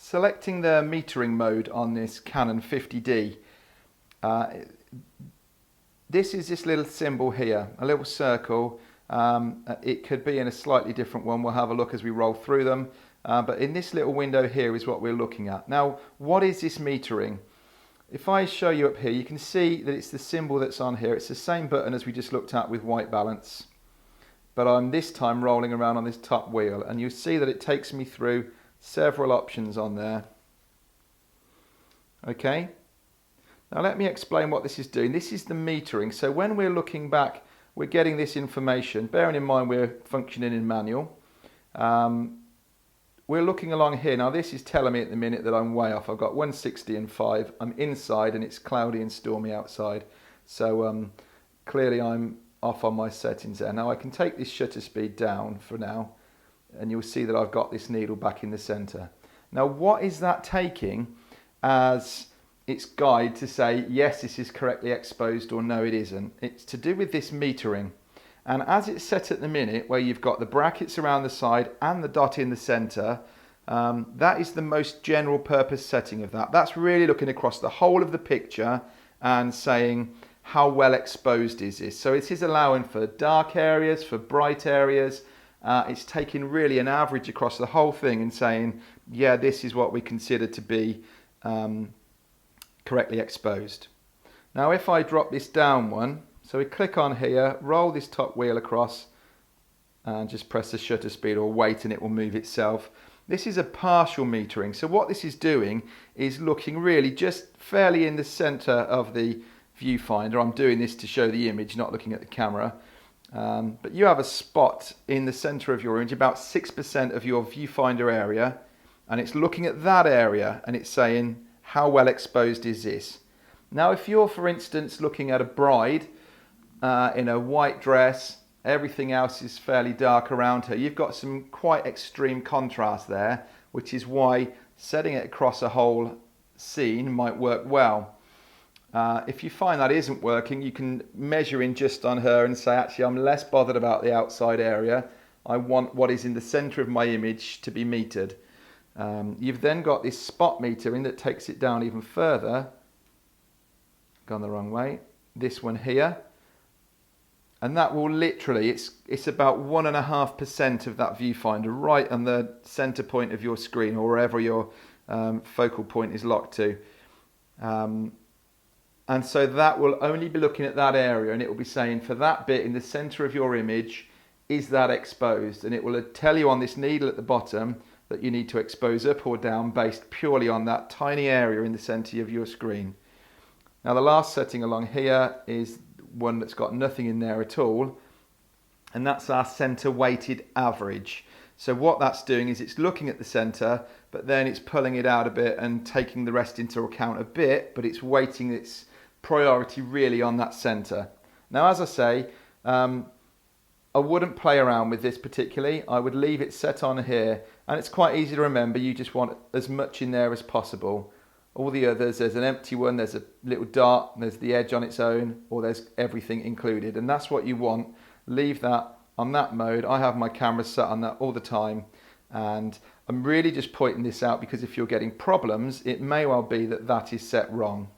selecting the metering mode on this Canon 50D, this is this little symbol here, a little circle. It could be in a slightly different one. We'll have a look as we roll through them. But in this little window here is what we're looking at. Now, what is this metering? If I show you up here, you can see that it's the symbol that's on here. It's the same button as we just looked at with white balance. But I'm this time rolling around on this top wheel, and you see that it takes me through several options on there. Okay, now let me explain what this is doing. This is the metering. So when we're looking back, we're getting this information, bearing in mind we're functioning in manual. We're looking along here. Now this is telling me at the minute that I'm way off. I've got 160 and 5. I'm inside and it's cloudy and stormy outside. So clearly I'm off on my settings there. Now I can take this shutter speed down for now, and you'll see that I've got this needle back in the center. Now what is that taking as its guide to say, yes, this is correctly exposed, or no, it isn't? It's to do with this metering. And as it's set at the minute, where you've got the brackets around the side and the dot in the center, that is the most general purpose setting of that. That's really looking across the whole of the picture and saying, how well exposed is this? So it is allowing for dark areas, for bright areas. It's taking really an average across the whole thing and saying, yeah, this is what we consider to be correctly exposed. Now if I drop this down one, so we click on here, roll this top wheel across and just press the shutter speed or wait and it will move itself. This is a partial metering. So what this is doing is looking really just fairly in the center of the viewfinder. I'm doing this to show the image, not looking at the camera. But you have a spot in the center of your image, about 6% of your viewfinder area, and it's looking at that area and it's saying, how well exposed is this? Now if you're, for instance, looking at a bride in a white dress, everything else is fairly dark around her, you've got some quite extreme contrast there, which is why setting it across a whole scene might work well. If you find that isn't working, you can measure in just on her and say, actually, I'm less bothered about the outside area. I want what is in the center of my image to be metered. You've then got this spot metering that takes it down even further. Gone the wrong way. This one here. And that will literally, it's about 1.5% of that viewfinder right on the center point of your screen, or wherever your focal point is locked to. And so that will only be looking at that area, and it will be saying, for that bit in the center of your image, is that exposed? And it will tell you on this needle at the bottom that you need to expose up or down based purely on that tiny area in the center of your screen. Now the last setting along here is one that's got nothing in there at all, and that's our center weighted average. So what that's doing is it's looking at the center, but then it's pulling it out a bit and taking the rest into account a bit, but it's weighting its priority really on that center. Now as I say, I wouldn't play around with this particularly. I would leave it set on here, and it's quite easy to remember. You just want as much in there as possible. All the others, there's an empty one, there's a little dot, there's the edge on its own, or there's everything included, and that's what you want. Leave that on that mode. I have my camera set on that all the time, and I'm really just pointing this out because if you're getting problems, it may well be that that is set wrong.